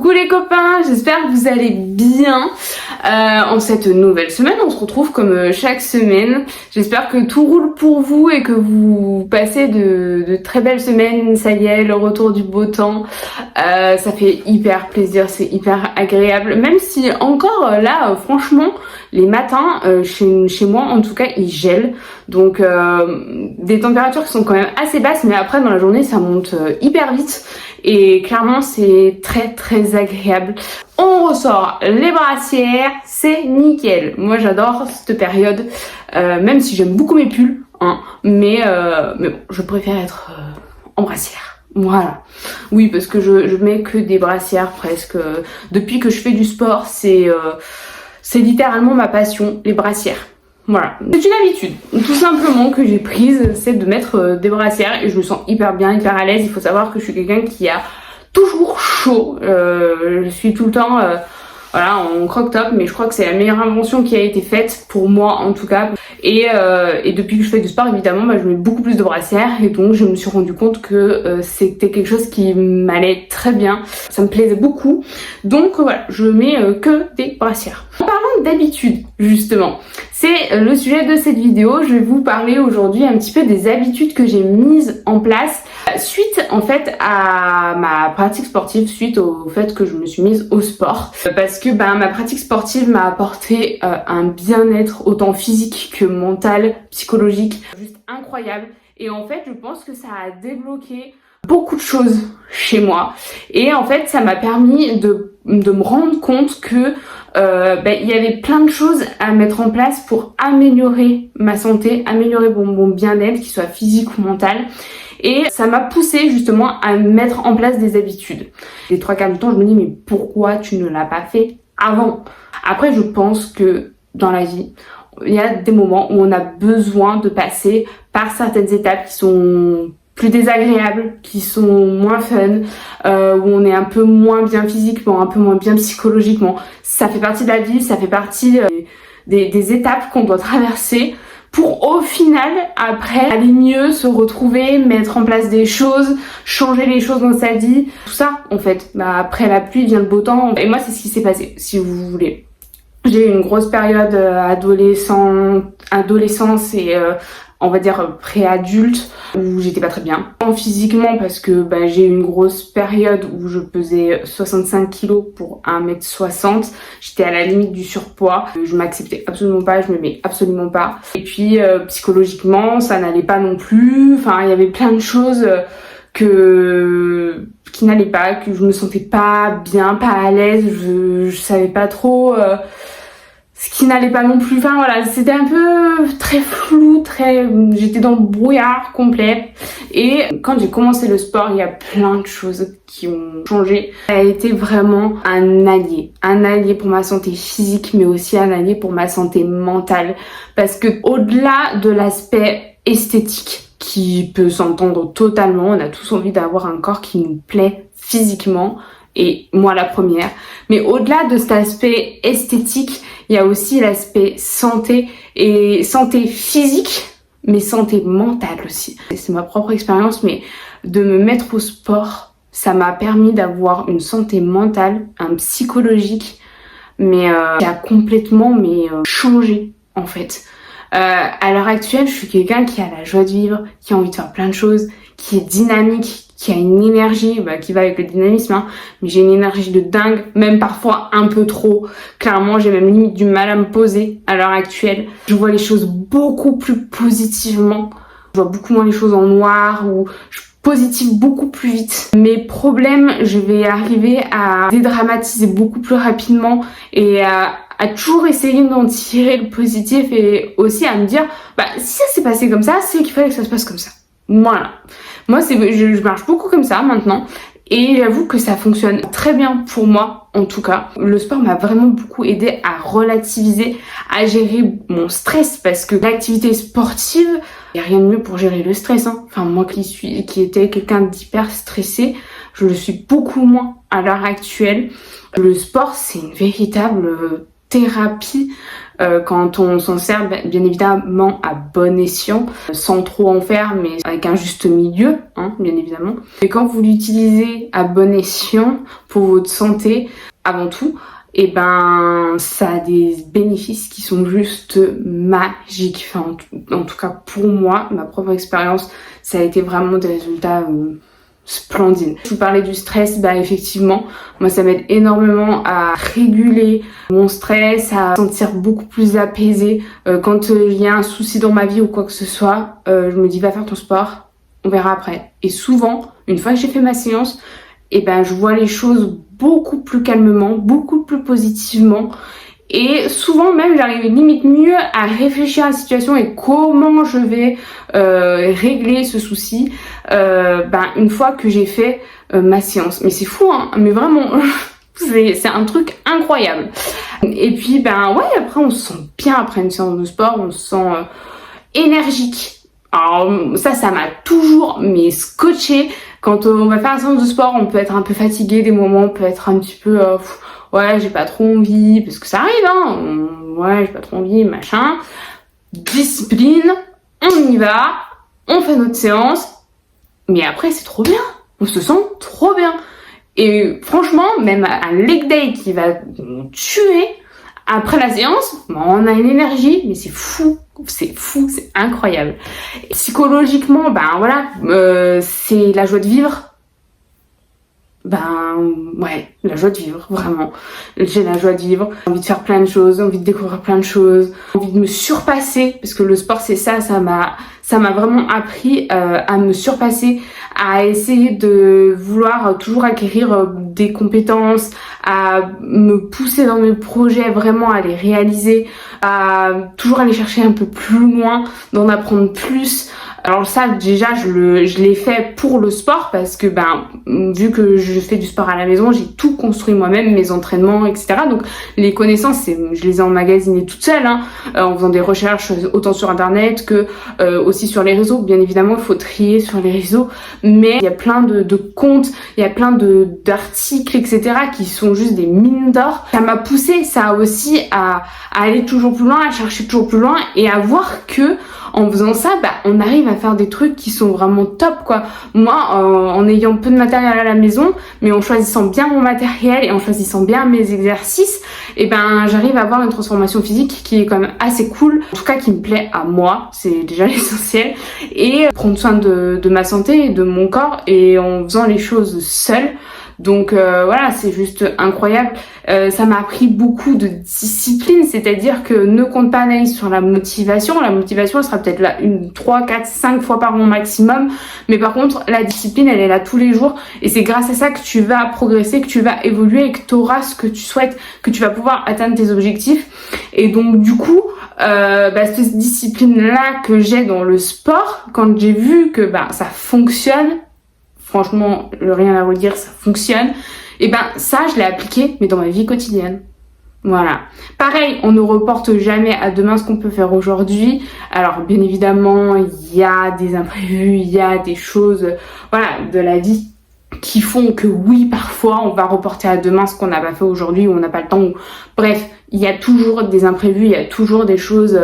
Coucou les copains, j'espère que vous allez bien en cette nouvelle semaine. On se retrouve comme chaque semaine. J'espère que tout roule pour vous et que vous passez de très belles semaines. Ça y est, le retour du beau temps. Ça fait hyper plaisir, c'est hyper agréable. Même si encore là, franchement, les matins, chez moi en tout cas, il gèle. Donc des températures qui sont quand même assez basses, mais après dans la journée ça monte hyper vite. Et clairement c'est très agréable. On ressort les brassières, c'est nickel. Moi j'adore cette période, même si j'aime beaucoup mes pulls, hein, mais bon, je préfère être en brassière. Voilà. Oui, parce que je mets que des brassières presque. Depuis que je fais du sport, c'est littéralement ma passion, les brassières. Voilà, c'est une habitude tout simplement que j'ai prise, c'est de mettre des brassières et je me sens hyper bien, hyper à l'aise. Il faut savoir que je suis quelqu'un qui a toujours chaud, je suis tout le temps voilà, en croc-top, mais je crois que c'est la meilleure invention qui a été faite pour moi en tout cas. Et depuis que je fais du sport évidemment, je mets beaucoup plus de brassières et donc je me suis rendu compte que c'était quelque chose qui m'allait très bien, ça me plaisait beaucoup. Donc voilà, je mets que des brassières. En parlant d'habitude justement, c'est le sujet de cette vidéo. Je vais vous parler aujourd'hui un petit peu des habitudes que j'ai mises en place suite en fait à ma pratique sportive, suite au fait que je me suis mise au sport. Parce que ma pratique sportive m'a apporté un bien-être autant physique que mental, psychologique, juste incroyable. Et en fait, je pense que ça a débloqué beaucoup de choses chez moi. Et en fait, ça m'a permis de me rendre compte que il y avait plein de choses à mettre en place pour améliorer ma santé, améliorer mon bien-être, qu'il soit physique ou mental. Et ça m'a poussé justement à mettre en place des habitudes. Les 3/4 du temps, je me dis mais pourquoi tu ne l'as pas fait avant? Après, je pense que dans la vie, il y a des moments où on a besoin de passer par certaines étapes qui sont plus désagréables, qui sont moins fun, où on est un peu moins bien physiquement, un peu moins bien psychologiquement. Ça fait partie de la vie, ça fait partie des étapes qu'on doit traverser pour au final, après, aller mieux, se retrouver, mettre en place des choses, changer les choses dans sa vie. Tout ça, en fait. Après la pluie vient le beau temps. Et moi, c'est ce qui s'est passé, si vous voulez. J'ai eu une grosse période adolescence et on va dire préadulte où j'étais pas très bien. Physiquement parce que j'ai eu une grosse période où je pesais 65 kilos pour 1m60. J'étais à la limite du surpoids. Je m'acceptais absolument pas, je m'aimais absolument pas. Et puis psychologiquement ça n'allait pas non plus. Enfin il y avait plein de choses qui n'allaient pas, que je me sentais pas bien, pas à l'aise. Je savais pas trop ce qui n'allait pas non plus. Enfin voilà, c'était un peu très flou, j'étais dans le brouillard complet. Et quand j'ai commencé le sport, il y a plein de choses qui ont changé. Ça a été vraiment un allié pour ma santé physique, mais aussi un allié pour ma santé mentale. Parce que au-delà de l'aspect esthétique, qui peut s'entendre totalement, on a tous envie d'avoir un corps qui nous plaît physiquement, et moi la première. Mais au-delà de cet aspect esthétique, il y a aussi l'aspect santé, et santé physique, mais santé mentale aussi. C'est ma propre expérience, mais de me mettre au sport, ça m'a permis d'avoir une santé mentale, un psychologique, mais qui a complètement changé en fait. À l'heure actuelle, je suis quelqu'un qui a la joie de vivre, qui a envie de faire plein de choses, qui est dynamique, qui a une énergie qui va avec le dynamisme, hein, mais j'ai une énergie de dingue, même parfois un peu trop. Clairement, j'ai même limite du mal à me poser à l'heure actuelle. Je vois les choses beaucoup plus positivement. Je vois beaucoup moins les choses en noir, ou je positive beaucoup plus vite. Mes problèmes, je vais arriver à dédramatiser beaucoup plus rapidement et à toujours essayer d'en tirer le positif, et aussi à me dire si ça s'est passé comme ça, c'est qu'il fallait que ça se passe comme ça. Voilà. Moi, je marche beaucoup comme ça maintenant, et j'avoue que ça fonctionne très bien pour moi, en tout cas. Le sport m'a vraiment beaucoup aidé à relativiser, à gérer mon stress, parce que l'activité sportive, il n'y a rien de mieux pour gérer le stress, hein. Enfin, moi qui étais quelqu'un d'hyper stressé, je le suis beaucoup moins à l'heure actuelle. Le sport, c'est une véritable thérapie quand on s'en sert bien évidemment à bon escient, sans trop en faire, mais avec un juste milieu, hein, bien évidemment. Et quand vous l'utilisez à bon escient pour votre santé, avant tout, et ben ça a des bénéfices qui sont juste magiques. Enfin, en tout cas pour moi, ma propre expérience, ça a été vraiment des résultats splendide. Je vous parlais du stress, bah effectivement, moi ça m'aide énormément à réguler mon stress, à me sentir beaucoup plus apaisée. Quand il y a un souci dans ma vie ou quoi que ce soit, je me dis va faire ton sport, on verra après. Et souvent, une fois que j'ai fait ma séance, et ben je vois les choses beaucoup plus calmement, beaucoup plus positivement. Et souvent même j'arrive limite mieux à réfléchir à la situation et comment je vais régler ce souci une fois que j'ai fait ma séance. Mais c'est fou hein, mais vraiment c'est un truc incroyable. Et puis après on se sent bien après une séance de sport, on se sent énergique. Alors ça m'a toujours scotché. Quand on va faire une séance de sport, on peut être un peu fatigué des moments, on peut être un petit peu ouais, j'ai pas trop envie, parce que ça arrive, hein. Ouais, j'ai pas trop envie, machin. Discipline, on y va, on fait notre séance, mais après c'est trop bien, on se sent trop bien. Et franchement, même un leg day qui va nous tuer, après la séance, on a une énergie, mais c'est fou, c'est incroyable. Et psychologiquement, c'est la joie de vivre. Ouais, la joie de vivre, vraiment. J'ai la joie de vivre, envie de faire plein de choses, envie de découvrir plein de choses, envie de me surpasser, parce que le sport c'est ça m'a vraiment appris à me surpasser, à essayer de vouloir toujours acquérir des compétences, à me pousser dans mes projets, vraiment à les réaliser, à toujours aller chercher un peu plus loin, d'en apprendre plus. Alors ça déjà je l'ai fait pour le sport parce que vu que je fais du sport à la maison, j'ai tout construit moi-même, mes entraînements, etc. Donc les connaissances, je les ai emmagasinées toutes seules, en faisant des recherches autant sur internet que aussi sur les réseaux. Bien évidemment, il faut trier sur les réseaux, mais il y a plein de comptes, il y a plein d'articles, etc. qui sont juste des mines d'or. Ça m'a poussé, ça aussi à aller toujours plus loin, à chercher toujours plus loin et à voir que en faisant ça, on arrive à faire des trucs qui sont vraiment top, quoi. Moi, en ayant peu de matériel à la maison, mais en choisissant bien mon matériel et en choisissant bien mes exercices, j'arrive à avoir une transformation physique qui est quand même assez cool, en tout cas qui me plaît à moi, c'est déjà l'essentiel, et prendre soin de ma santé et de mon corps et en faisant les choses seule. Donc voilà, c'est juste incroyable. Ça m'a appris beaucoup de discipline, c'est-à-dire que ne compte pas Anaïs sur la motivation. La motivation, elle sera peut-être là 3, 4, 5 fois par an maximum. Mais par contre, la discipline, elle est là tous les jours. Et c'est grâce à ça que tu vas progresser, que tu vas évoluer et que tu auras ce que tu souhaites, que tu vas pouvoir atteindre tes objectifs. Et donc du coup, cette discipline-là que j'ai dans le sport, quand j'ai vu que ça fonctionne, franchement, rien à redire, ça fonctionne. Et ça, je l'ai appliqué, mais dans ma vie quotidienne. Voilà. Pareil, on ne reporte jamais à demain ce qu'on peut faire aujourd'hui. Alors, bien évidemment, il y a des imprévus, il y a des choses, de la vie qui font que oui, parfois, on va reporter à demain ce qu'on n'a pas fait aujourd'hui ou on n'a pas le temps. Bref, il y a toujours des imprévus, il y a toujours des choses,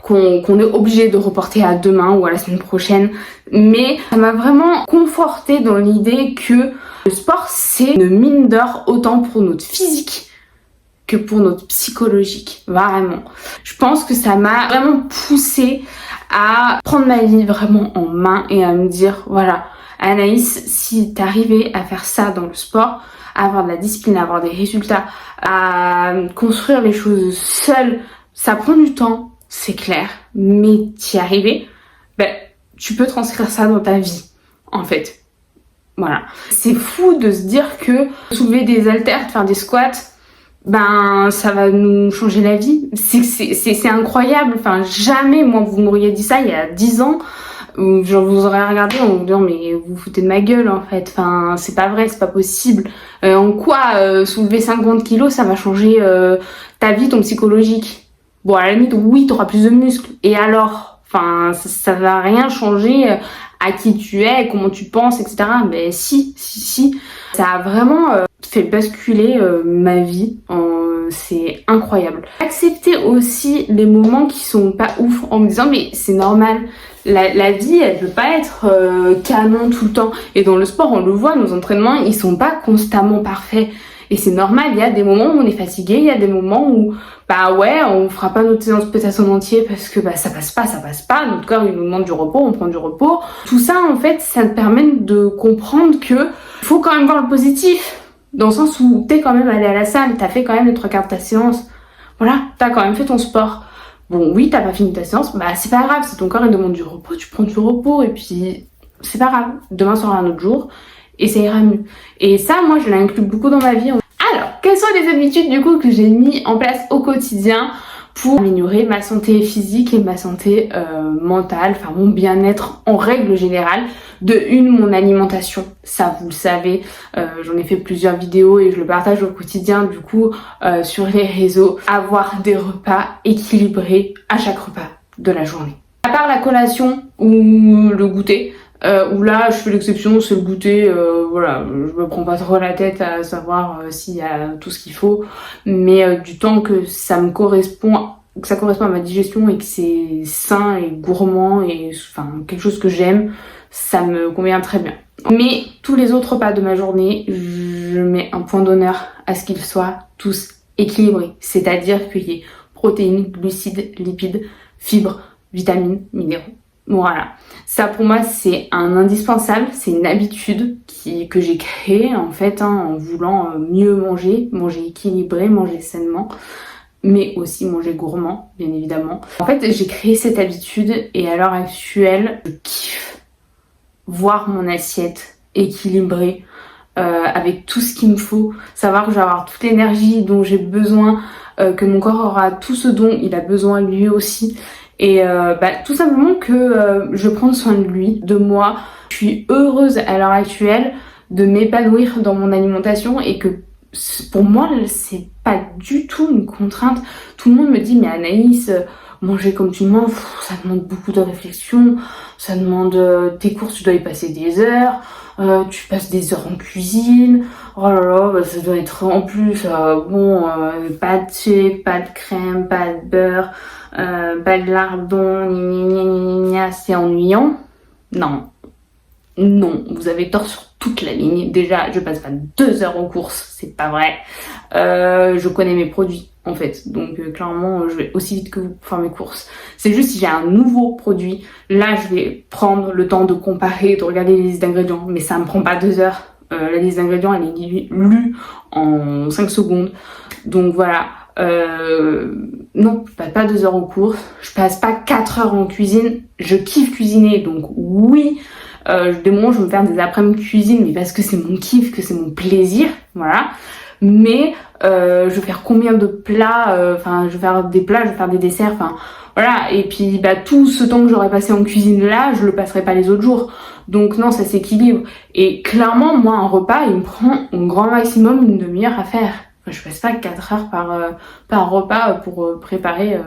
qu'on est obligé de reporter à demain ou à la semaine prochaine, mais ça m'a vraiment confortée dans l'idée que le sport c'est une mine d'or autant pour notre physique que pour notre psychologique, vraiment. Je pense que ça m'a vraiment poussée à prendre ma vie vraiment en main et à me dire Anaïs, si t'arrivais à faire ça dans le sport, à avoir de la discipline, à avoir des résultats, à construire les choses seule, ça prend du temps, c'est clair, mais t'y arriver, tu peux transcrire ça dans ta vie, en fait. Voilà. C'est fou de se dire que soulever des haltères, faire des squats, ça va nous changer la vie. C'est incroyable. Enfin, jamais, moi, vous m'auriez dit ça il y a 10 ans. Je vous aurais regardé en vous disant mais vous foutez de ma gueule en fait, enfin c'est pas vrai, c'est pas possible. En quoi soulever 50 kilos ça va changer ta vie, ton psychologique? Bon, à la limite, oui, t'auras plus de muscles. Et alors? Enfin, ça va rien changer à qui tu es, comment tu penses, etc. Mais si. Ça a vraiment fait basculer ma vie. C'est incroyable. Accepter aussi les moments qui sont pas ouf en me disant mais c'est normal. La vie, elle peut pas être canon tout le temps. Et dans le sport, on le voit, nos entraînements, ils sont pas constamment parfaits. Et c'est normal, il y a des moments où on est fatigué, il y a des moments où, bah ouais, on fera pas notre séance peut-être en entier parce que bah ça passe pas, notre corps il nous demande du repos, on prend du repos. Tout ça, en fait, ça te permet de comprendre que faut quand même voir le positif. Dans le sens où t'es quand même allé à la salle, t'as fait quand même les 3/4 de ta séance. Voilà, t'as quand même fait ton sport. Bon, oui, t'as pas fini ta séance, bah c'est pas grave, si ton corps il demande du repos, tu prends du repos et puis c'est pas grave. Demain sera un autre jour et ça ira mieux. Et ça, moi, je l'inclus beaucoup dans ma vie. Alors, quelles sont les habitudes du coup que j'ai mis en place au quotidien pour améliorer ma santé physique et ma santé mentale, enfin mon bien-être en règle générale? De une, mon alimentation, ça vous le savez, j'en ai fait plusieurs vidéos et je le partage au quotidien du coup sur les réseaux. Avoir des repas équilibrés à chaque repas de la journée. À part la collation ou le goûter, où là je fais l'exception, c'est le goûter, voilà, je me prends pas trop la tête à savoir s'il y a tout ce qu'il faut, mais du temps que ça me correspond, que ça correspond à ma digestion et que c'est sain et gourmand et enfin quelque chose que j'aime, ça me convient très bien. Mais tous les autres repas de ma journée, je mets un point d'honneur à ce qu'ils soient tous équilibrés, c'est-à-dire qu'il y ait protéines, glucides, lipides, fibres, vitamines, minéraux. Voilà, ça pour moi c'est un indispensable, c'est une habitude que j'ai créée en fait en voulant mieux manger, manger équilibré, manger sainement, mais aussi manger gourmand bien évidemment. En fait j'ai créé cette habitude et à l'heure actuelle je kiffe voir mon assiette équilibrée avec tout ce qu'il me faut, savoir que je vais avoir toute l'énergie dont j'ai besoin, que mon corps aura tout ce dont il a besoin lui aussi. Et tout simplement que je prends soin de lui, de moi. Je suis heureuse à l'heure actuelle de m'épanouir dans mon alimentation et que pour moi c'est pas du tout une contrainte. Tout le monde me dit mais Anaïs, manger comme tu manges, ça demande beaucoup de réflexion, ça demande tes courses, tu dois y passer des heures, tu passes des heures en cuisine, oh là là, bah, ça doit être en plus pas de shake, pas de crème, pas de beurre, pas de lardon, c'est ennuyant. Non, vous avez tort sur toute la ligne. Déjà, je passe pas 2 heures aux courses, c'est pas vrai. Je connais mes produits en fait, donc clairement je vais aussi vite que vous pour faire mes courses. C'est juste si j'ai un nouveau produit, là je vais prendre le temps de comparer, de regarder les listes d'ingrédients, mais ça me prend pas 2 heures. La liste d'ingrédients elle est lue en 5 secondes, donc voilà. Non, je passe pas 2 heures aux courses, je passe pas 4 heures en cuisine, je kiffe cuisiner, donc oui, des moments je vais me faire des après-midi cuisine, mais parce que c'est mon kiff, que c'est mon plaisir, voilà. Mais je vais faire combien de plats, je vais faire des plats, je vais faire des desserts, voilà. Et puis tout ce temps que j'aurais passé en cuisine là, je le passerai pas les autres jours. Donc non, ça s'équilibre. Et clairement, moi un repas, il me prend au grand maximum une demi-heure à faire. Enfin, je passe pas 4 heures par repas pour préparer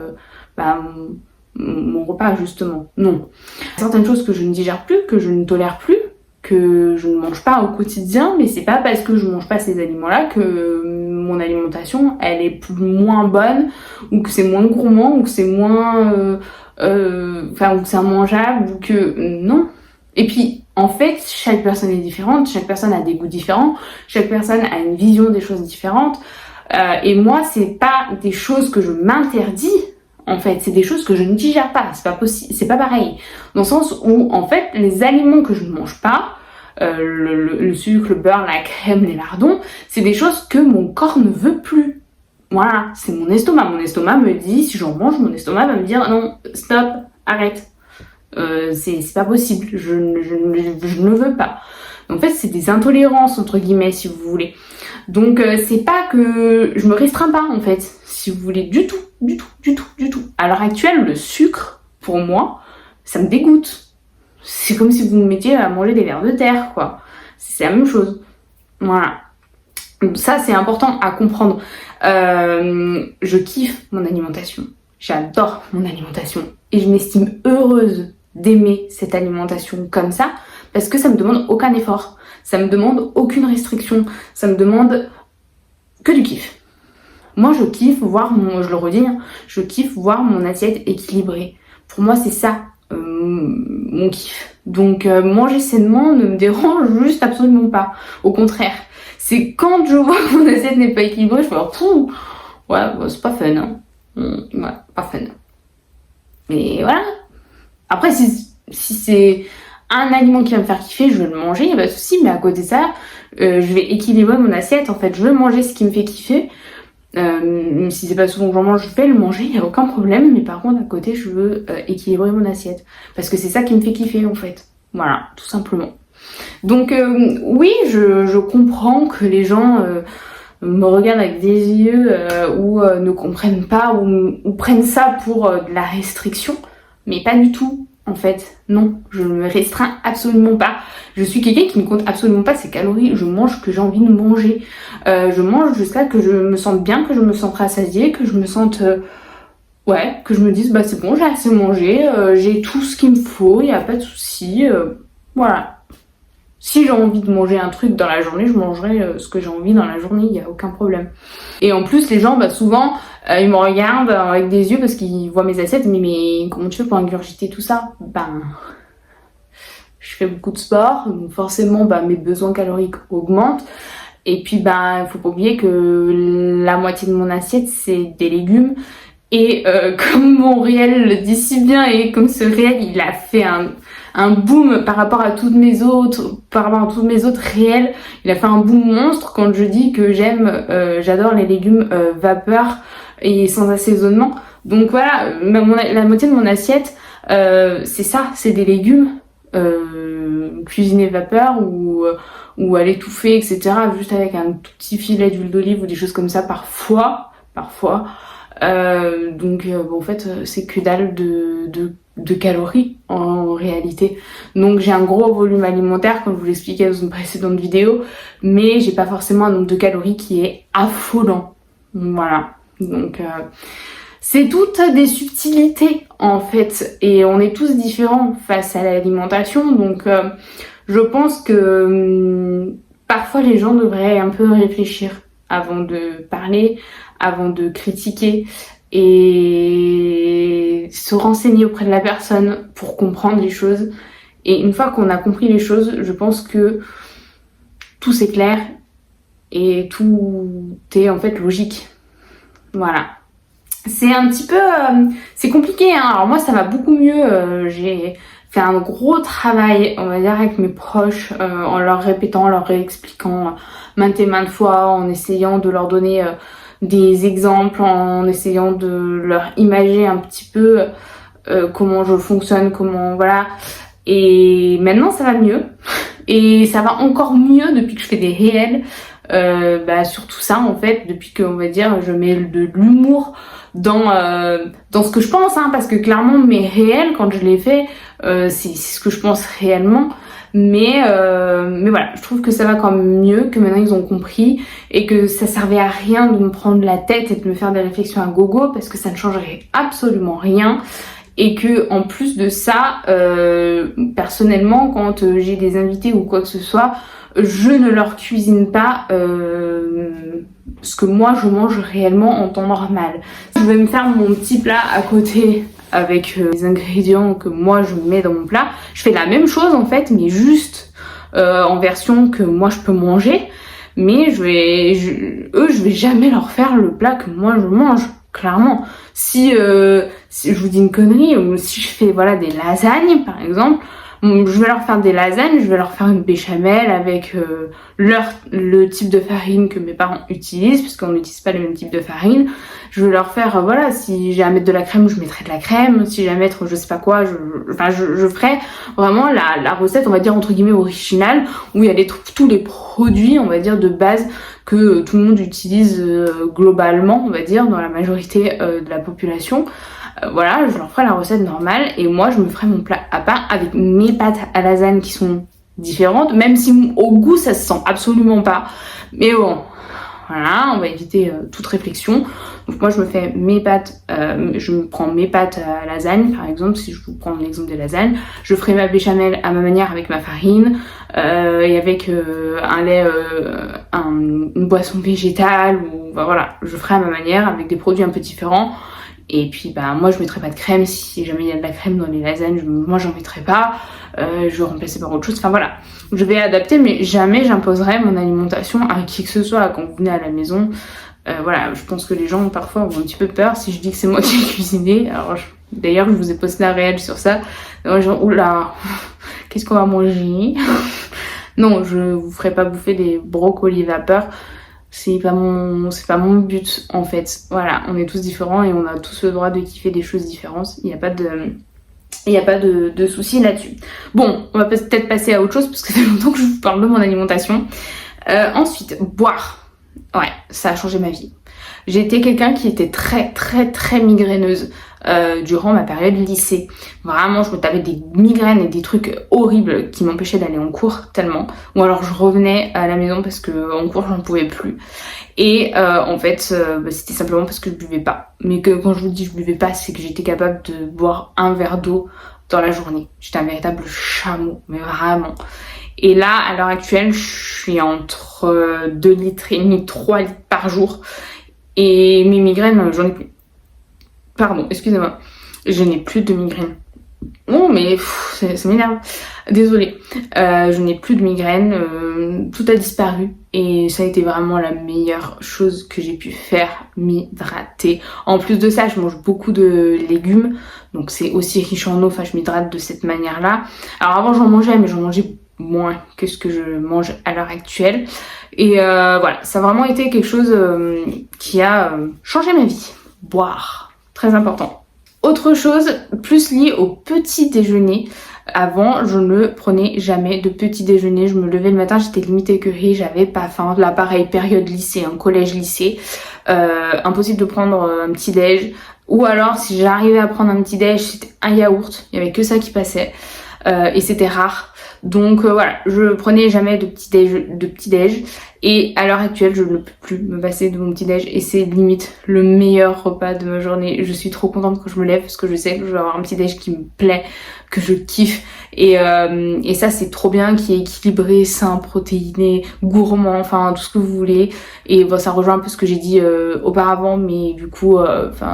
mon repas justement. Non. Certaines choses que je ne digère plus, que je ne tolère plus, que je ne mange pas au quotidien, mais c'est pas parce que je mange pas ces aliments-là que mon alimentation elle est moins bonne ou que c'est moins gourmand ou que c'est moins ou que c'est immangeable ou que non. Et puis en fait chaque personne est différente, chaque personne a des goûts différents, chaque personne a une vision des choses différentes et moi c'est pas des choses que je m'interdis. En fait, c'est des choses que je ne digère pas, c'est pas possible, c'est pas pareil. Dans le sens où, en fait, les aliments que je ne mange pas, le sucre, le beurre, la crème, les lardons, c'est des choses que mon corps ne veut plus. Voilà, c'est mon estomac. Mon estomac me dit, si j'en mange, mon estomac va me dire, non, stop, arrête. C'est pas possible, je ne veux pas. En fait, c'est des intolérances, entre guillemets, si vous voulez. Donc, c'est pas que je me restreins pas, en fait, si vous voulez, du tout. À l'heure actuelle, le sucre, pour moi, ça me dégoûte. C'est comme si vous me mettiez à manger des vers de terre, quoi. C'est la même chose. Voilà. Donc ça, c'est important à comprendre. Je kiffe mon alimentation. J'adore mon alimentation. Et je m'estime heureuse d'aimer cette alimentation comme ça, parce que ça me demande aucun effort. Ça me demande aucune restriction. Ça me demande que du kiff. Moi, je kiffe voir je le redis, hein, je kiffe voir mon assiette équilibrée. Pour moi, c'est ça, mon kiff. Donc, manger sainement ne me dérange juste absolument pas. Au contraire, c'est quand je vois que mon assiette n'est pas équilibrée, je fais pouh, ouais, bah, c'est pas fun, hein. Ouais, pas fun. Mais voilà. Après, si c'est un aliment qui va me faire kiffer, je vais le manger, y a pas de souci. Mais à côté de ça, je vais équilibrer mon assiette. En fait, je veux manger ce qui me fait kiffer. Même si c'est pas souvent que j'en mange, je vais le manger, y a aucun problème. Mais par contre, à côté, je veux équilibrer mon assiette. Parce que c'est ça qui me fait kiffer, en fait. Voilà, tout simplement. Donc, oui, je comprends que les gens me regardent avec des yeux ou ne comprennent pas ou prennent ça pour de la restriction. Mais pas du tout. En fait, non, je ne me restreins absolument pas. Je suis quelqu'un qui ne compte absolument pas ses calories. Je mange ce que j'ai envie de manger. Je mange jusqu'à que je me sente bien, que je me sente rassasiée, que je me sente... que je me dise, bah c'est bon, j'ai assez mangé, j'ai tout ce qu'il me faut, il n'y a pas de souci. Voilà. Si j'ai envie de manger un truc dans la journée, je mangerai ce que j'ai envie dans la journée, il n'y a aucun problème. Et en plus, les gens, bah souvent, ils me regardent avec des yeux parce qu'ils voient mes assiettes, mais comment tu fais pour ingurgiter tout ça? Ben, je fais beaucoup de sport, donc forcément, bah, mes besoins caloriques augmentent. Et puis, bah, faut pas oublier que la moitié de mon assiette, c'est des légumes. Et comme mon réel le dit si bien, et comme ce réel, il a fait un boom par rapport à toutes mes autres réels, il a fait un boom monstre quand je dis que j'adore les légumes vapeur et sans assaisonnement. Donc voilà, la moitié de mon assiette, c'est ça, c'est des légumes cuisinés vapeur ou à l'étouffer, etc. Juste avec un tout petit filet d'huile d'olive ou des choses comme ça parfois. Donc en fait c'est que dalle de calories en réalité. Donc j'ai un gros volume alimentaire comme je vous l'expliquais dans une précédente vidéo, mais j'ai pas forcément un nombre de calories qui est affolant. Voilà. Donc c'est toutes des subtilités en fait, et on est tous différents face à l'alimentation. Donc je pense que parfois les gens devraient un peu réfléchir avant de parler, avant de critiquer, et se renseigner auprès de la personne pour comprendre les choses. Et une fois qu'on a compris les choses, je pense que tout s'éclaire et tout est en fait logique. Voilà. C'est un petit peu... c'est compliqué, hein. Alors moi, ça va beaucoup mieux. J'ai fait un gros travail, on va dire, avec mes proches, en leur répétant, en leur réexpliquant maintes et maintes fois, en essayant de leur donner des exemples, en essayant de leur imager un petit peu comment je fonctionne, voilà. Et maintenant, ça va mieux. Et ça va encore mieux depuis que je fais des réels. Sur tout ça, en fait, depuis que, on va dire, je mets de l'humour dans ce que je pense, hein, parce que clairement mes réels, quand je les fais, c'est ce que je pense réellement. Mais voilà, je trouve que ça va quand même mieux, que maintenant ils ont compris, et que ça servait à rien de me prendre la tête et de me faire des réflexions à gogo, parce que ça ne changerait absolument rien. Et que en plus de ça, personnellement, quand j'ai des invités ou quoi que ce soit, je ne leur cuisine pas ce que moi je mange réellement en temps normal. Je vais me faire mon petit plat à côté avec les ingrédients que moi je mets dans mon plat. Je fais la même chose en fait, mais juste en version que moi je peux manger. Mais je vais jamais leur faire le plat que moi je mange, clairement. Si je vous dis une connerie, ou si je fais voilà des lasagnes par exemple, je vais leur faire des lasagnes, je vais leur faire une béchamel avec le type de farine que mes parents utilisent, puisqu'on n'utilise pas le même type de farine. Je vais leur faire, voilà, si j'ai à mettre de la crème, je mettrai de la crème. Si j'ai à mettre je sais pas quoi, je ferai vraiment la recette, on va dire entre guillemets originale, où il y a tous les produits, on va dire, de base que tout le monde utilise globalement, on va dire, dans la majorité de la population. Voilà, je leur ferai la recette normale et moi je me ferai mon plat à part avec mes pâtes à lasagne qui sont différentes, même si au goût ça se sent absolument pas. Mais bon, Voilà, on va éviter toute réflexion. Donc moi je me fais mes pâtes, je me prends mes pâtes à lasagne par exemple, si je vous prends l'exemple des lasagnes. Je ferai ma béchamel à ma manière avec ma farine et avec un lait, une boisson végétale ou bah, voilà, je ferai à ma manière avec des produits un peu différents. Et puis bah moi je mettrai pas de crème, si jamais il y a de la crème dans les lasagnes, moi j'en mettrai pas, je vais remplacer par autre chose, enfin voilà. Je vais adapter mais jamais j'imposerai mon alimentation à qui que ce soit quand vous venez à la maison. Voilà, je pense que les gens parfois ont un petit peu peur si je dis que c'est moi qui ai cuisiné. Alors d'ailleurs je vous ai posté un réel sur ça. Genre, oula, qu'est-ce qu'on va manger? Non, je vous ferai pas bouffer des brocolis vapeur. C'est pas mon but en fait. Voilà, on est tous différents et on a tous le droit de kiffer des choses différentes. Il n'y a pas de souci là-dessus. Bon, on va peut-être passer à autre chose parce que ça fait longtemps que je vous parle de mon alimentation. Ensuite, boire. Ouais, ça a changé ma vie. J'étais quelqu'un qui était très migraineuse durant ma période lycée. Vraiment, je me tapais des migraines et des trucs horribles qui m'empêchaient d'aller en cours tellement. Ou alors je revenais à la maison parce que en cours j'en pouvais plus. Et en fait, c'était simplement parce que je buvais pas. Mais que quand je vous dis je buvais pas, c'est que j'étais capable de boire un verre d'eau dans la journée. J'étais un véritable chameau, mais vraiment. Et là, à l'heure actuelle, je suis entre 2 litres et demi, 3 litres par jour. Et mes migraines, j'en ai plus. Pardon, excusez-moi. Je n'ai plus de migraines. Non, mais ça m'énerve. Désolée. Je n'ai plus de migraines. Tout a disparu. Et ça a été vraiment la meilleure chose que j'ai pu faire, m'hydrater. En plus de ça, je mange beaucoup de légumes. Donc c'est aussi riche en eau. Enfin, je m'hydrate de cette manière-là. Alors avant, j'en mangeais, mais j'en mangeais moins que ce que je mange à l'heure actuelle. Et voilà, ça a vraiment été quelque chose qui a changé ma vie. Boire, très important. Autre chose, plus liée au petit déjeuner. Avant, je ne prenais jamais de petit déjeuner. Je me levais le matin, j'étais limite écœurée, j'avais pas faim. Là, pareil, période lycée, collège-lycée. Impossible de prendre un petit déj. Ou alors, si j'arrivais à prendre un petit déj, c'était un yaourt. Il y avait que ça qui passait. Et c'était rare. Donc voilà, je prenais jamais de petit déj et à l'heure actuelle je ne peux plus me passer de mon petit déj et c'est limite le meilleur repas de ma journée. Je suis trop contente quand je me lève parce que je sais que je vais avoir un petit déj qui me plaît, que je kiffe et ça c'est trop bien, qui est équilibré, sain, protéiné, gourmand, enfin tout ce que vous voulez. Et bon, ça rejoint un peu ce que j'ai dit auparavant, mais du coup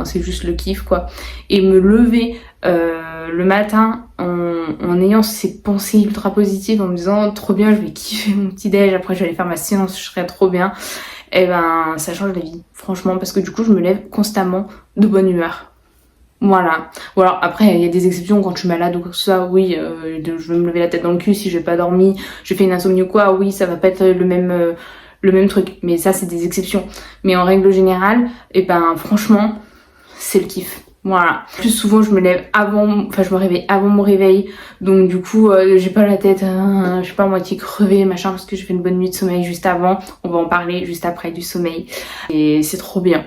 c'est juste le kiff quoi. Et me lever le matin en ayant ces pensées ultra positives, en me disant trop bien, je vais kiffer mon petit déj, après je vais aller faire ma séance, je serai trop bien, et ben ça change la vie franchement, parce que du coup je me lève constamment de bonne humeur. Voilà. Ou alors après il y a des exceptions, quand je suis malade ou quoi que ce soit, oui, je vais me lever la tête dans le cul si j'ai pas dormi, je fais une insomnie ou quoi, oui, ça va pas être le même truc, mais ça c'est des exceptions. Mais en règle générale, et ben franchement c'est le kiff. Voilà. Plus souvent je me réveille avant mon réveil, donc du coup j'ai pas la tête, je sais pas, à moitié crevée machin, parce que j'ai fait une bonne nuit de sommeil juste avant. On va en parler juste après du sommeil et c'est trop bien.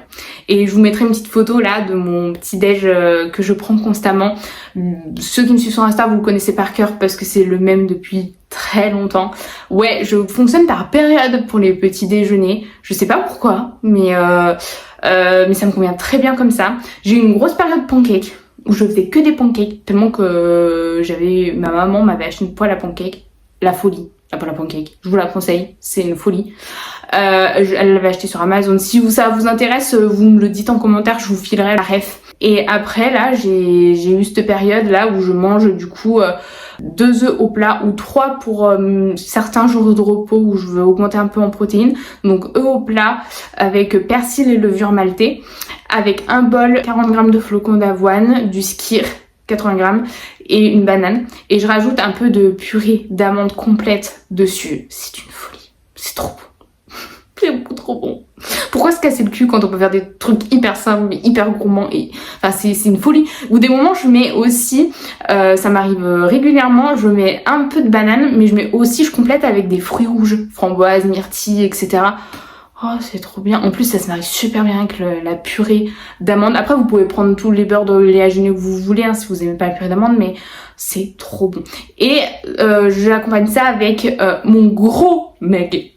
Et je vous mettrai une petite photo là de mon petit déj que je prends constamment. Ceux qui me suivent sur Insta, vous le connaissez par cœur parce que c'est le même depuis très longtemps. Ouais, je fonctionne par période pour les petits déjeuners. Je sais pas pourquoi, mais ça me convient très bien comme ça. J'ai eu une grosse période pancake où je faisais que des pancakes, tellement que ma maman m'avait acheté une poêle à pancakes. La folie, la poêle à pancakes. Je vous la conseille, c'est une folie. Elle l'avait acheté sur Amazon. Si ça vous intéresse, vous me le dites en commentaire, je vous filerai la ref. Et après là, j'ai eu cette période là où je mange du coup 2 œufs au plat ou 3 pour certains jours de repos où je veux augmenter un peu en protéines. Donc œufs au plat avec persil et levure maltée, avec un bol 40 g de flocons d'avoine, du skyr 80 g et une banane. Et je rajoute un peu de purée d'amandes complète dessus. C'est une folie. C'est trop bon. C'est beaucoup trop bon. Pourquoi se casser le cul quand on peut faire des trucs hyper simples mais hyper gourmands, et enfin c'est une folie. Ou des moments je mets aussi, ça m'arrive régulièrement, je mets un peu de banane, mais je complète avec des fruits rouges, framboises, myrtilles, etc. Oh c'est trop bien. En plus ça se marie super bien avec la purée d'amandes. Après vous pouvez prendre tous les beurres d'oléagineux que vous voulez si vous aimez pas la purée d'amandes, mais c'est trop bon. Et je l'accompagne ça avec mon gros mug.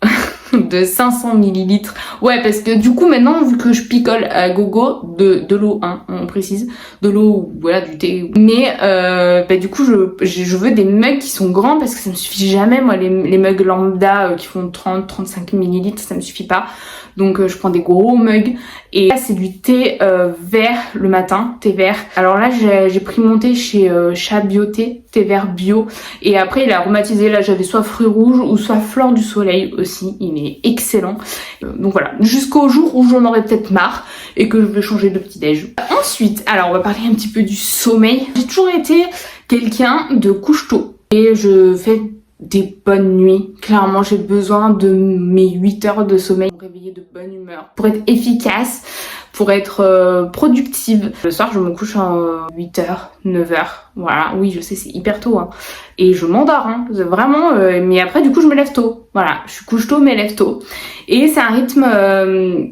de 500 millilitres. Ouais, parce que du coup maintenant, vu que je picole à gogo de l'eau, hein, on précise, de l'eau, voilà, du thé. Mais du coup, je veux des mugs qui sont grands parce que ça me suffit jamais. Moi, les mugs lambda qui font 30-35 millilitres, ça me suffit pas. Donc je prends des gros mugs. Et là, c'est du thé vert le matin, thé vert. Alors là, j'ai pris mon thé chez Chat Biothé, thé vert bio. Et après, il est aromatisé. Là, j'avais soit fruits rouges ou soit fleur du soleil aussi. Il est excellent. Donc voilà, jusqu'au jour où j'en aurai peut-être marre et que je vais changer de petit-déj. Ensuite, alors on va parler un petit peu du sommeil. J'ai toujours été quelqu'un de couche tôt. Et je fais des bonnes nuits. Clairement, j'ai besoin de mes 8 heures de sommeil pour me réveiller de bonne humeur, pour être efficace, pour être productive. Le soir, je me couche à 8h, 9h. Voilà, oui, je sais, c'est hyper tôt. Hein. Et je m'endors, hein, vraiment. Mais après, du coup, je me lève tôt. Voilà, je couche tôt, mais lève tôt. Et c'est un rythme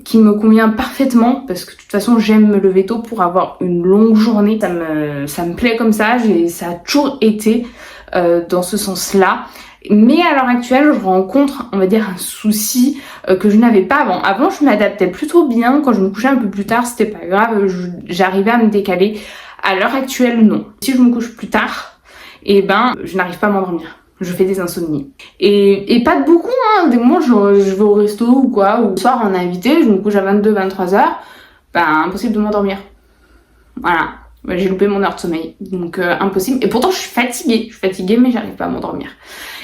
qui me convient parfaitement parce que de toute façon, j'aime me lever tôt pour avoir une longue journée. Ça me plaît comme ça. Ça a toujours été dans ce sens-là. Mais à l'heure actuelle, je rencontre, on va dire, un souci que je n'avais pas avant. Avant, je m'adaptais plutôt bien. Quand je me couchais un peu plus tard, c'était pas grave. J'arrivais à me décaler. À l'heure actuelle, non. Si je me couche plus tard, je n'arrive pas à m'endormir. Je fais des insomnies. Et pas de beaucoup, hein. Des moments, je vais au resto ou quoi, ou le soir en invité, je me couche à 22-23 heures. Impossible de m'endormir. Voilà. J'ai loupé mon heure de sommeil, donc impossible. Et pourtant, je suis fatiguée, mais j'arrive pas à m'endormir.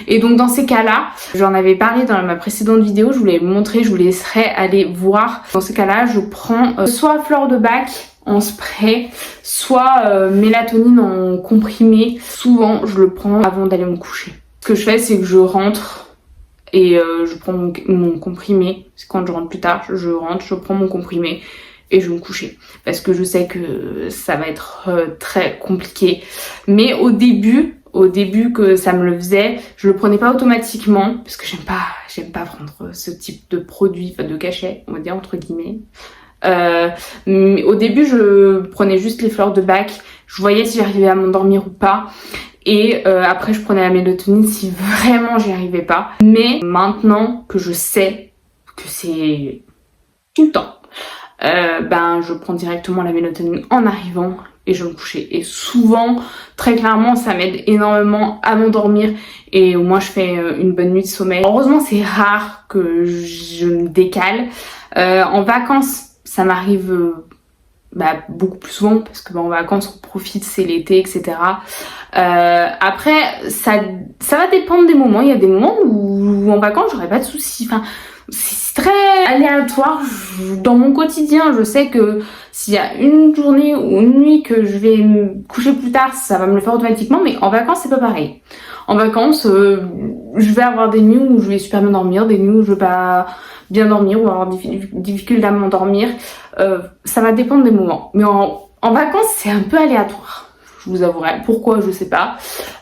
Et donc, dans ces cas-là, j'en avais parlé dans ma précédente vidéo, je voulais vous montrer, je vous laisserai aller voir. Dans ces cas-là, je prends soit fleur de bac en spray, soit mélatonine en comprimé. Souvent, je le prends avant d'aller me coucher. Ce que je fais, c'est que je rentre et je prends mon comprimé. Quand je rentre plus tard, je rentre, je prends mon comprimé et je vais me coucher parce que je sais que ça va être très compliqué. Mais au début que ça me le faisait, je le prenais pas automatiquement parce que j'aime pas prendre ce type de produit, enfin de cachet, on va dire entre guillemets. Mais au début, je prenais juste les fleurs de bac, je voyais si j'arrivais à m'endormir ou pas. Et après, je prenais la mélatonine si vraiment j'y arrivais pas. Mais maintenant que je sais que c'est tout le temps, je prends directement la mélatonine en arrivant et je vais me coucher. Et souvent, très clairement, ça m'aide énormément à m'endormir et au moins je fais une bonne nuit de sommeil. Heureusement, c'est rare que je me décale. En vacances, ça m'arrive beaucoup plus souvent parce que en vacances, on profite, c'est l'été, etc. Après, ça va dépendre des moments. Il y a des moments où en vacances, j'aurais pas de soucis. Enfin, c'est très aléatoire dans mon quotidien. Je sais que s'il y a une journée ou une nuit que je vais me coucher plus tard, ça va me le faire automatiquement, mais en vacances c'est pas pareil. En vacances, je vais avoir des nuits où je vais super bien dormir, des nuits où je vais pas bien dormir ou avoir des difficultés à m'endormir. Ça va dépendre des moments. Mais en vacances, c'est un peu aléatoire. Je vous avouerai. Pourquoi, je sais pas.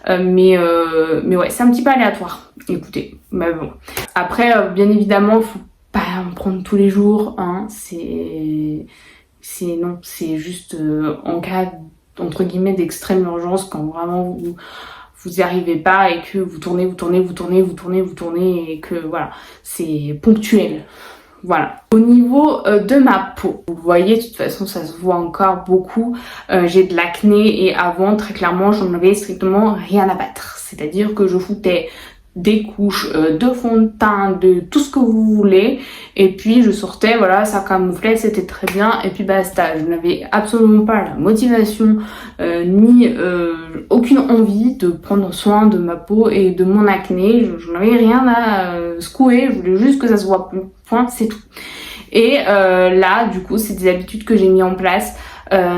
Mais ouais, c'est un petit peu aléatoire. Écoutez, bon. Après, bien évidemment, faut pas en prendre tous les jours. Hein. C'est juste en cas, entre guillemets, d'extrême urgence, quand vraiment vous y arrivez pas et que vous tournez et que voilà, c'est ponctuel. Voilà. Au niveau de ma peau, vous voyez, de toute façon ça se voit encore beaucoup, j'ai de l'acné et avant très clairement j'en avais strictement rien à battre. C'est-à-dire que je foutais des couches de fond de teint, de tout ce que vous voulez et puis je sortais, voilà, ça camouflait, c'était très bien et puis basta. Je n'avais absolument pas la motivation ni aucune envie de prendre soin de ma peau et de mon acné. Je n'avais rien à secouer, je voulais juste que ça se voit plus, point, c'est tout. Et là du coup c'est des habitudes que j'ai mis en place.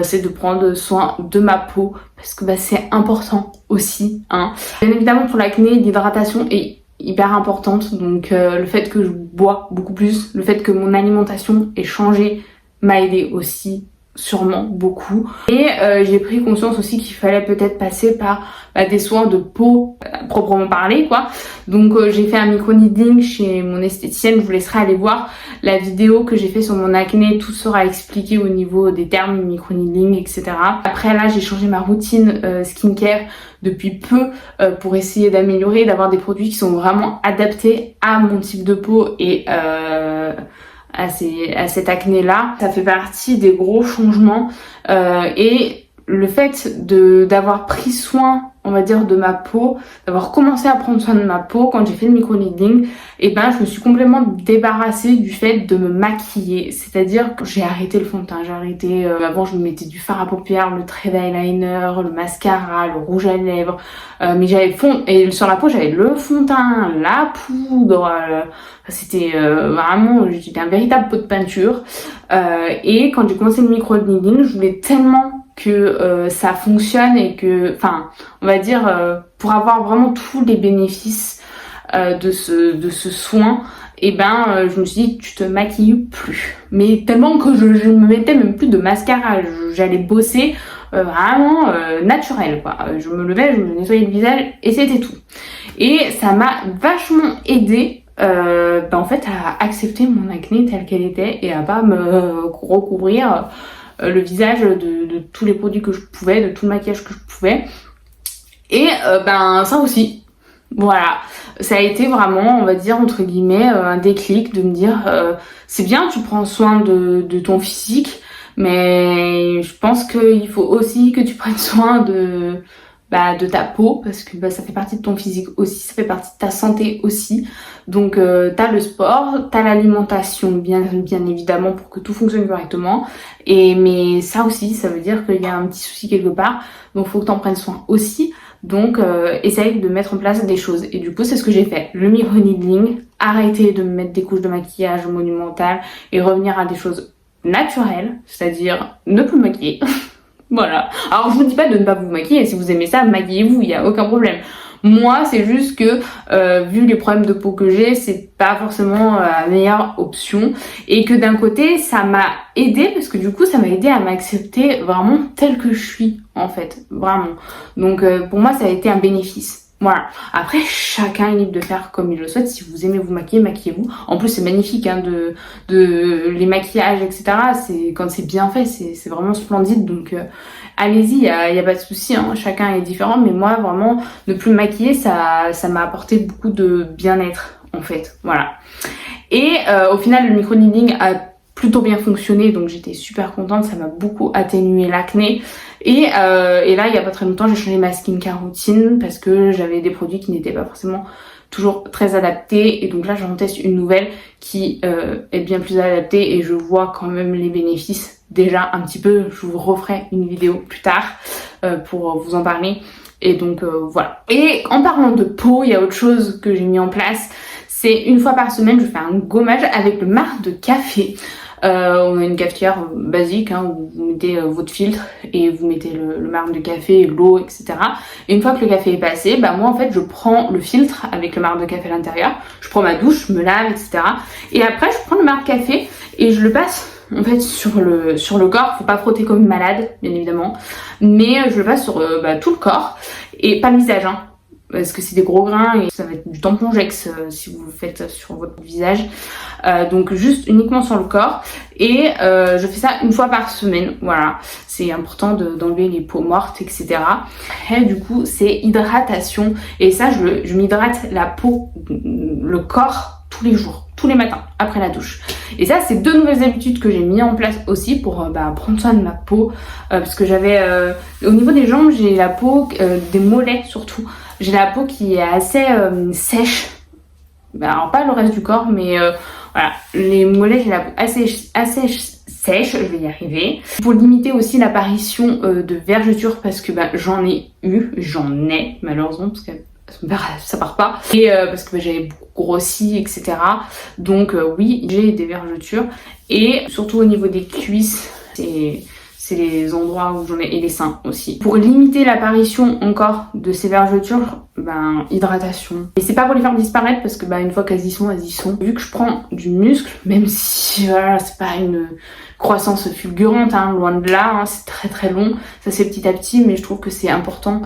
C'est de prendre soin de ma peau parce que c'est important aussi, hein. Bien évidemment pour l'acné, l'hydratation est hyper importante, donc le fait que je bois beaucoup plus, le fait que mon alimentation ait changé m'a aidé aussi sûrement beaucoup. Et j'ai pris conscience aussi qu'il fallait peut-être passer par des soins de peau proprement parler quoi. Donc j'ai fait un micro-needling chez mon esthéticienne, je vous laisserai aller voir la vidéo que j'ai fait sur mon acné, tout sera expliqué au niveau des termes micro-needling, etc. Après là j'ai changé ma routine skincare depuis peu pour essayer d'améliorer, d'avoir des produits qui sont vraiment adaptés à mon type de peau et à cette acné là. Ça fait partie des gros changements et le fait d'avoir pris soin, on va dire, de ma peau, d'avoir commencé à prendre soin de ma peau quand j'ai fait le micro-needling, et ben je me suis complètement débarrassée du fait de me maquiller. C'est-à-dire que j'ai arrêté le fond de teint, j'ai arrêté, avant je me mettais du fard à paupières, le trait d'eyeliner, le mascara, le rouge à lèvres, mais j'avais et sur la peau j'avais le fond de teint, la poudre, c'était vraiment, j'étais un véritable pot de peinture. Et quand j'ai commencé le micro-needling, je voulais tellement que ça fonctionne et que, enfin, on va dire, pour avoir vraiment tous les bénéfices de ce soin, et ben je me suis dit tu te maquilles plus. Mais tellement que je me mettais même plus de mascara, j'allais bosser vraiment naturel quoi. Je me levais, je me nettoyais le visage et c'était tout. Et ça m'a vachement aidée en fait à accepter mon acné telle qu'elle était et à pas me recouvrir le visage de tous les produits que je pouvais, de tout le maquillage que je pouvais. Et ça aussi, voilà, ça a été vraiment, on va dire entre guillemets, un déclic de me dire c'est bien, tu prends soin de ton physique, mais je pense qu'il faut aussi que tu prennes soin de ta peau, parce que ça fait partie de ton physique aussi, ça fait partie de ta santé aussi. Donc t'as le sport, t'as l'alimentation bien évidemment pour que tout fonctionne correctement, mais ça aussi ça veut dire qu'il y a un petit souci quelque part, donc faut que t'en prennes soin aussi. Donc essaye de mettre en place des choses, et du coup c'est ce que j'ai fait, le micro-needling, arrêter de me mettre des couches de maquillage monumentales et revenir à des choses naturelles, c'est-à-dire ne plus me maquiller. Voilà. Alors je vous dis pas de ne pas vous maquiller, si vous aimez ça, maquillez-vous, il n'y a aucun problème. Moi, c'est juste que vu les problèmes de peau que j'ai, c'est pas forcément la meilleure option, et que d'un côté, ça m'a aidé parce que du coup, ça m'a aidé à m'accepter vraiment telle que je suis en fait, vraiment. Donc pour moi, ça a été un bénéfice. Voilà. Après, chacun est libre de faire comme il le souhaite. Si vous aimez vous maquiller, maquillez-vous. En plus, c'est magnifique hein, de les maquillages, etc. C'est quand c'est bien fait, c'est vraiment splendide. Donc, allez-y, y a pas de souci. Hein. Chacun est différent, mais moi, vraiment, ne plus me maquiller, ça m'a apporté beaucoup de bien-être, en fait. Voilà. Et au final, le micro-needling a plutôt bien fonctionné, donc j'étais super contente, ça m'a beaucoup atténué l'acné. Et là, il y a pas très longtemps, j'ai changé ma skincare routine parce que j'avais des produits qui n'étaient pas forcément toujours très adaptés, et donc là j'en teste une nouvelle qui est bien plus adaptée, et je vois quand même les bénéfices déjà un petit peu. Je vous referai une vidéo plus tard pour vous en parler. Et donc voilà. Et en parlant de peau, il y a autre chose que j'ai mis en place, c'est une fois par semaine je fais un gommage avec le marc de café. On a une cafetière basique hein, où vous mettez votre filtre et vous mettez le marc de café, l'eau, etc. Et une fois que le café est passé, moi en fait je prends le filtre avec le marc de café à l'intérieur, je prends ma douche, je me lave, etc. Et après je prends le marc de café et je le passe en fait sur le corps. Faut pas frotter comme une malade, bien évidemment, mais je le passe sur tout le corps, et pas le visage hein, parce que c'est des gros grains et ça va être du tampon-jex si vous le faites sur votre visage. Donc juste uniquement sur le corps, et je fais ça une fois par semaine. Voilà, c'est important d'enlever les peaux mortes, etc. Et du coup c'est hydratation, et ça je m'hydrate la peau, le corps tous les jours, tous les matins après la douche. Et ça c'est 2 nouvelles habitudes que j'ai mis en place aussi pour prendre soin de ma peau, parce que j'avais au niveau des jambes, j'ai la peau des mollets surtout, j'ai la peau qui est assez sèche. Alors pas le reste du corps, mais voilà, les mollets, j'ai la peau assez sèche, je vais y arriver. Pour limiter aussi l'apparition de vergetures, parce que j'en ai malheureusement, parce que ça part pas, et parce que j'avais beaucoup grossi, etc. Donc oui, j'ai des vergetures, et surtout au niveau des cuisses, c'est c'est les endroits où j'en ai et les seins aussi. Pour limiter l'apparition encore de ces vergetures, hydratation. Et c'est pas pour les faire disparaître parce que une fois qu'elles y sont, elles y sont. Vu que je prends du muscle, même si voilà, c'est pas une croissance fulgurante, loin de là, c'est très très long, ça c'est petit à petit, mais je trouve que c'est important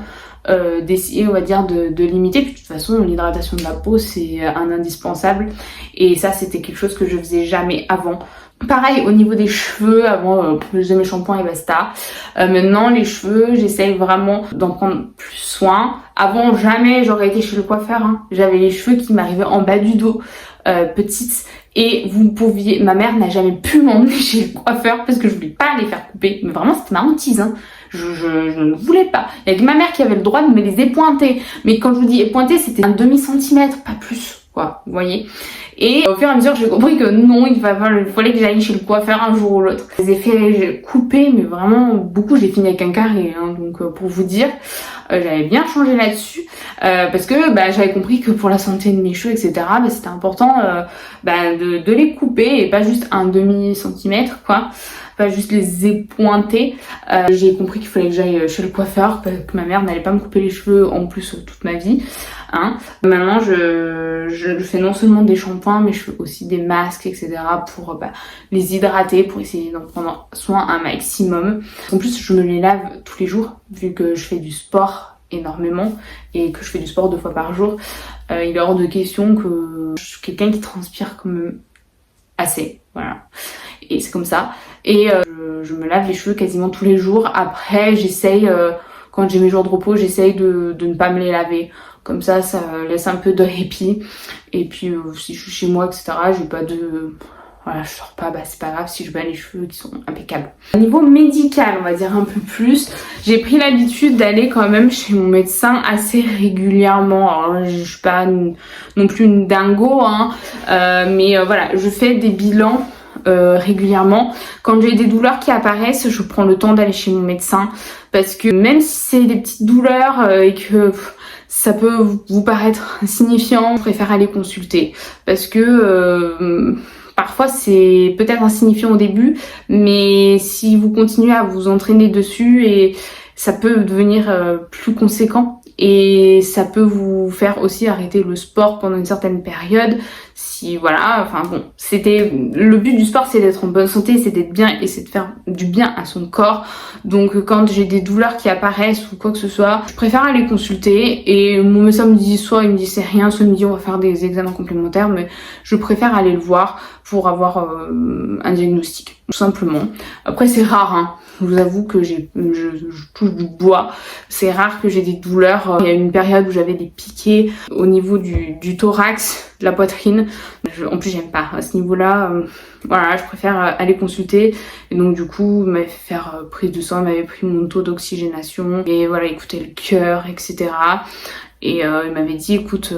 d'essayer, on va dire, de limiter. Puis de toute façon, l'hydratation de la peau, c'est un indispensable. Et ça, c'était quelque chose que je faisais jamais avant. Pareil, au niveau des cheveux, avant, je faisais mes shampoings et basta. Maintenant, les cheveux, j'essaye vraiment d'en prendre plus soin. Avant, jamais j'aurais été chez le coiffeur. J'avais les cheveux qui m'arrivaient en bas du dos, petites. Et ma mère n'a jamais pu m'emmener chez le coiffeur parce que je voulais pas les faire couper. Mais vraiment, c'était ma hantise, Je ne voulais pas. Il y avait que ma mère qui avait le droit de me les épointer. Mais quand je vous dis épointer, c'était un demi-centimètre, pas plus, quoi. Vous voyez? Et au fur et à mesure, j'ai compris que non, il fallait que j'aille chez le coiffeur un jour ou l'autre. Je les ai fait couper, mais vraiment beaucoup. J'ai fini avec un carré, donc pour vous dire, j'avais bien changé là-dessus parce que j'avais compris que pour la santé de mes cheveux, etc., c'était important de les couper et pas juste un demi-centimètre, quoi. Pas juste les épointer. J'ai compris qu'il fallait que j'aille chez le coiffeur, que ma mère n'allait pas me couper les cheveux en plus toute ma vie. Maintenant, je fais non seulement des shampoings, mais je fais aussi des masques, etc. pour les hydrater, pour essayer d'en prendre soin un maximum. En plus, je me les lave tous les jours, vu que je fais du sport énormément et que je fais du sport 2 fois par jour. Il est hors de question que je suis quelqu'un qui transpire comme assez, voilà. Et c'est comme ça. Et je me lave les cheveux quasiment tous les jours. Après, j'essaye, quand j'ai mes jours de repos, j'essaye de ne pas me les laver. Comme ça laisse un peu de répit. Et puis, si je suis chez moi, etc., j'ai pas de... Voilà, je sors pas, c'est pas grave si je bats les cheveux qui sont impeccables. Au niveau médical, on va dire un peu plus, j'ai pris l'habitude d'aller quand même chez mon médecin assez régulièrement. Alors, je suis pas non plus une dingo, mais voilà, je fais des bilans régulièrement. Quand j'ai des douleurs qui apparaissent, je prends le temps d'aller chez mon médecin parce que même si c'est des petites douleurs et que ça peut vous paraître insignifiant, je préfère aller consulter parce que parfois c'est peut-être insignifiant au début, mais si vous continuez à vous entraîner dessus, et ça peut devenir plus conséquent. Et ça peut vous faire aussi arrêter le sport pendant une certaine période. Si voilà, le but du sport, c'est d'être en bonne santé, c'est d'être bien et c'est de faire du bien à son corps. Donc quand j'ai des douleurs qui apparaissent ou quoi que ce soit, je préfère aller consulter. Et mon médecin me dit, soit il me dit c'est rien, soit il me dit on va faire des examens complémentaires, mais je préfère aller le voir pour avoir un diagnostic, tout simplement. Après c'est rare, Je vous avoue que je touche du bois. C'est rare que j'ai des douleurs. Il y a une période où j'avais des piquets au niveau du thorax, de la poitrine. En plus, j'aime pas. À ce niveau-là, voilà, je préfère aller consulter. Et donc, du coup, il m'avait fait faire prise de sang, il m'avait pris mon taux d'oxygénation. Et voilà, écouter le cœur, etc. Et il m'avait dit, écoute...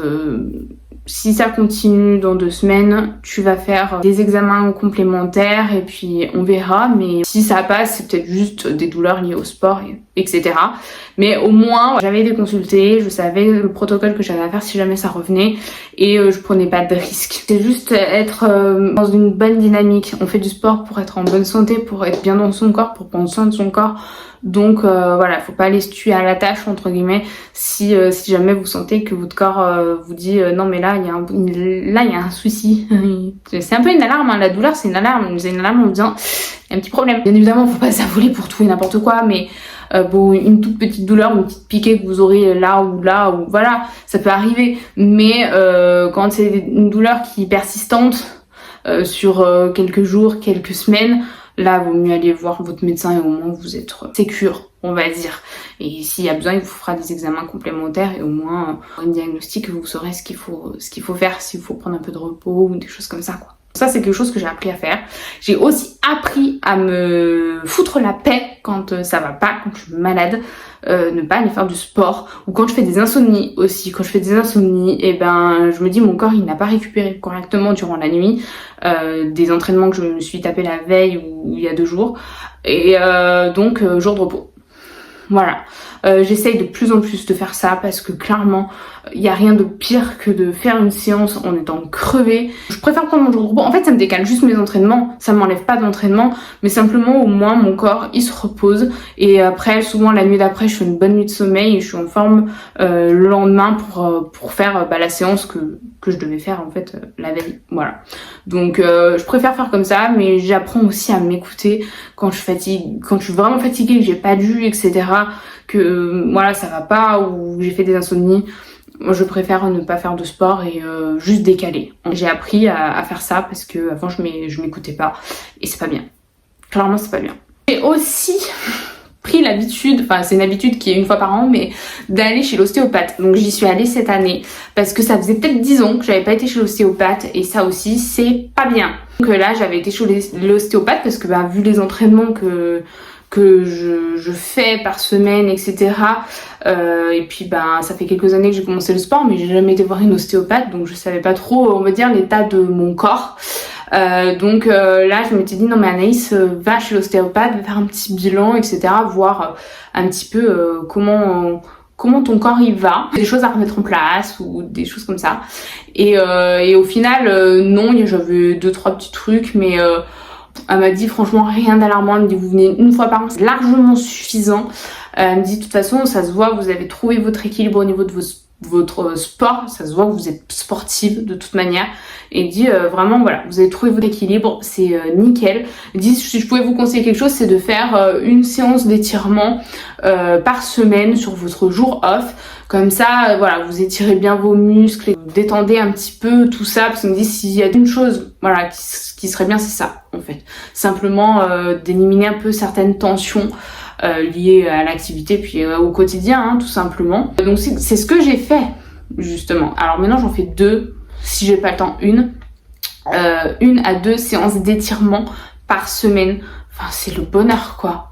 si ça continue dans 2 semaines, tu vas faire des examens complémentaires et puis on verra. Mais si ça passe, c'est peut-être juste des douleurs liées au sport, etc. Mais au moins, j'avais été consultée, je savais le protocole que j'avais à faire si jamais ça revenait et je prenais pas de risques. C'est juste être dans une bonne dynamique. On fait du sport pour être en bonne santé, pour être bien dans son corps, pour prendre soin de son corps. Donc voilà, faut pas aller se tuer à la tâche entre guillemets si jamais vous sentez que votre corps vous dit non mais là il y a un souci. C'est un peu une alarme, la douleur c'est une alarme en disant il y a un petit problème. Bien évidemment, faut pas s'affoler pour tout et n'importe quoi, mais une toute petite douleur, une petite piquée que vous aurez là ou voilà, ça peut arriver. Mais quand c'est une douleur qui est persistante sur quelques jours, quelques semaines, là, vaut mieux aller voir votre médecin et au moins vous êtes sécure, on va dire. Et s'il y a besoin, il vous fera des examens complémentaires et au moins un diagnostic, vous saurez ce qu'il faut faire, s'il faut prendre un peu de repos ou des choses comme ça, quoi. Ça, c'est quelque chose que j'ai appris à faire. J'ai aussi appris à me foutre la paix quand ça va pas, quand je suis malade, ne pas aller faire du sport, ou quand je fais des insomnies aussi. Quand je fais des insomnies, je me dis mon corps il n'a pas récupéré correctement durant la nuit des entraînements que je me suis tapé la veille ou il y a 2 jours, et donc jour de repos. Voilà, j'essaye de plus en plus de faire ça parce que clairement, il n'y a rien de pire que de faire une séance en étant crevée. Je préfère prendre mon jour de repos. En fait, ça me décale juste mes entraînements, ça m'enlève pas d'entraînement, mais simplement au moins mon corps il se repose. Et après, souvent la nuit d'après, je fais une bonne nuit de sommeil et je suis en forme le lendemain pour faire la séance que je devais faire en fait la veille. Voilà. Donc je préfère faire comme ça, mais j'apprends aussi à m'écouter quand je fatigue, quand je suis vraiment fatiguée, que j'ai pas dû, etc. Que voilà ça va pas ou j'ai fait des insomnies. Moi je préfère ne pas faire de sport et juste décaler. J'ai appris à faire ça parce que avant je m'écoutais pas et c'est pas bien. Clairement c'est pas bien. J'ai aussi pris l'habitude, enfin c'est une habitude qui est une fois par an, mais d'aller chez l'ostéopathe. Donc j'y suis allée cette année parce que ça faisait peut-être 10 ans que j'avais pas été chez l'ostéopathe et ça aussi c'est pas bien. Donc là j'avais été chez l'ostéopathe parce que vu les entraînements que je fais par semaine, etc. Et puis ça fait quelques années que j'ai commencé le sport, mais j'ai jamais été voir une ostéopathe, donc je savais pas trop, on va dire, l'état de mon corps. Donc là je m'étais dit non mais Anaïs, va chez l'ostéopathe, va faire un petit bilan, etc. Voir un petit peu comment ton corps il va, des choses à remettre en place ou des choses comme ça. Et au final non, j'avais 2-3 petits trucs, mais elle m'a dit franchement rien d'alarmant. Elle me dit vous venez une fois par an, c'est largement suffisant. Elle me dit de toute façon ça se voit, vous avez trouvé votre équilibre au niveau de votre sport, ça se voit que vous êtes sportive de toute manière. Et elle dit vraiment voilà, vous avez trouvé votre équilibre, c'est nickel. Elle dit si je pouvais vous conseiller quelque chose, c'est de faire une séance d'étirement par semaine sur votre jour off. Comme ça, voilà, vous étirez bien vos muscles, vous détendez un petit peu tout ça. Parce qu'on me dit s'il y a une chose, voilà, qui serait bien, c'est ça, en fait. Simplement d'éliminer un peu certaines tensions liées à l'activité, puis au quotidien, hein, tout simplement. Donc c'est ce que j'ai fait, justement. Alors maintenant, j'en fais 2, si j'ai pas le temps, 1 à 2 séances d'étirement par semaine. Enfin, c'est le bonheur, quoi.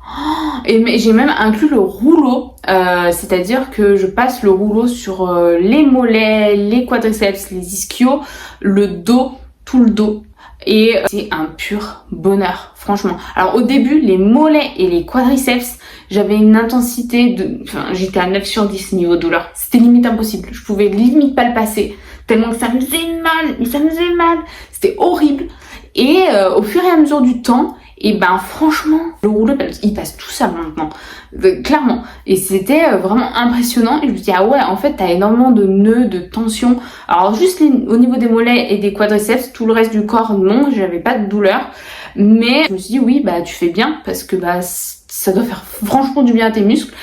Et j'ai même inclus le rouleau, c'est-à-dire que je passe le rouleau sur les mollets, les quadriceps, les ischios, le dos, tout le dos. Et c'est un pur bonheur, franchement. Alors au début, les mollets et les quadriceps, j'avais une intensité j'étais à 9 sur 10 niveau douleur. C'était limite impossible. Je pouvais limite pas le passer. Tellement que ça me faisait mal. C'était horrible. Et au fur et à mesure du temps, et franchement, le rouleau, il passe tout ça maintenant, clairement. Et c'était vraiment impressionnant. Et je me dis ah ouais, en fait, t'as énormément de nœuds, de tensions. Alors juste au niveau des mollets et des quadriceps, tout le reste du corps, non, j'avais pas de douleur. Mais je me suis dit oui, tu fais bien parce que ça doit faire franchement du bien à tes muscles.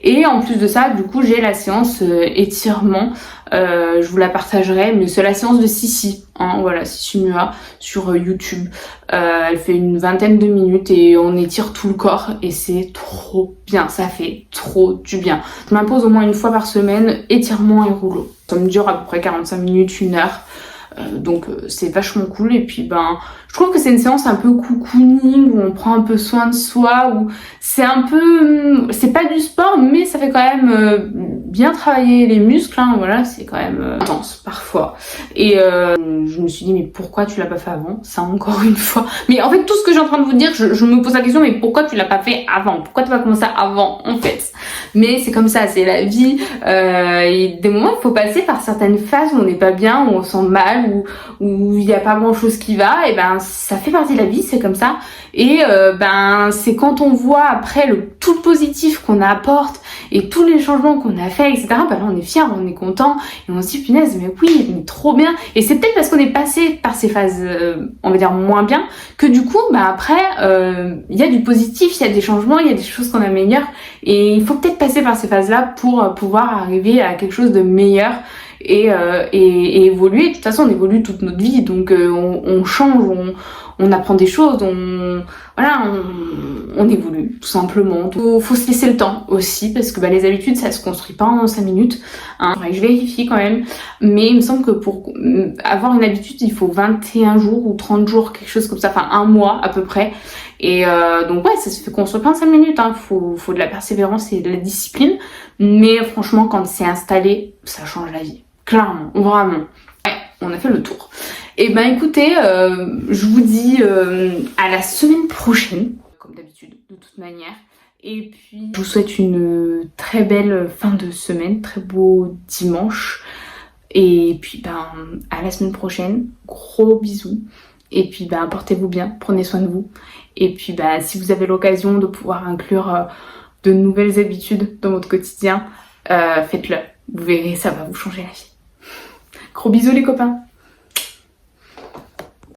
Et en plus de ça, du coup, j'ai la séance étirement. Je vous la partagerai, mais c'est la séance de Sissi, hein, voilà, Sissi Mua sur YouTube. Elle fait une 20aine de minutes et on étire tout le corps et c'est trop bien, ça fait trop du bien. Je m'impose au moins une fois par semaine, étirement et rouleau. Ça me dure à peu près 45 minutes, 1 heure. Donc c'est vachement cool. Et puis je trouve que c'est une séance un peu cocooning où on prend un peu soin de soi, où c'est un peu, c'est pas du sport mais ça fait quand même bien travailler les muscles, hein, voilà, c'est quand même intense parfois. Et je me suis dit mais pourquoi tu l'as pas fait avant, ça encore une fois. Mais en fait tout ce que j'ai en train de vous dire, je me pose la question mais pourquoi tu l'as pas fait avant, pourquoi tu vas commencer avant en fait. Mais c'est comme ça, c'est la vie. Et des moments il faut passer par certaines phases où on n'est pas bien, où on sent mal, où il n'y a pas grand chose qui va, et ça fait partie de la vie, c'est comme ça. Et c'est quand on voit après tout le positif qu'on apporte et tous les changements qu'on a fait, etc. Là on est fiers, on est content et on se dit punaise mais oui, mais trop bien. Et c'est peut-être parce qu'on est passé par ces phases, on va dire moins bien, que du coup après il y a du positif, il y a des changements, il y a des choses qu'on améliore et il faut peut-être passer par ces phases-là pour pouvoir arriver à quelque chose de meilleur. Et évoluer. De toute façon on évolue toute notre vie, donc on change, on apprend des choses, on évolue tout simplement. Faut se laisser le temps aussi parce que les habitudes ça se construit pas en 5 minutes, hein. Je vérifie quand même, mais il me semble que pour avoir une habitude il faut 21 jours ou 30 jours, quelque chose comme ça, enfin 1 mois à peu près. Et donc ouais, ça se fait construire pas en 5 minutes, hein. Faut de la persévérance et de la discipline, mais franchement quand c'est installé ça change la vie. Clairement, vraiment. Ouais, on a fait le tour. Et écoutez, je vous dis à la semaine prochaine, comme d'habitude, de toute manière. Et puis je vous souhaite une très belle fin de semaine, très beau dimanche. Et puis à la semaine prochaine, gros bisous. Et puis portez-vous bien, prenez soin de vous. Et puis si vous avez l'occasion de pouvoir inclure de nouvelles habitudes dans votre quotidien, faites-le. Vous verrez, ça va vous changer la vie. Gros bisous les copains.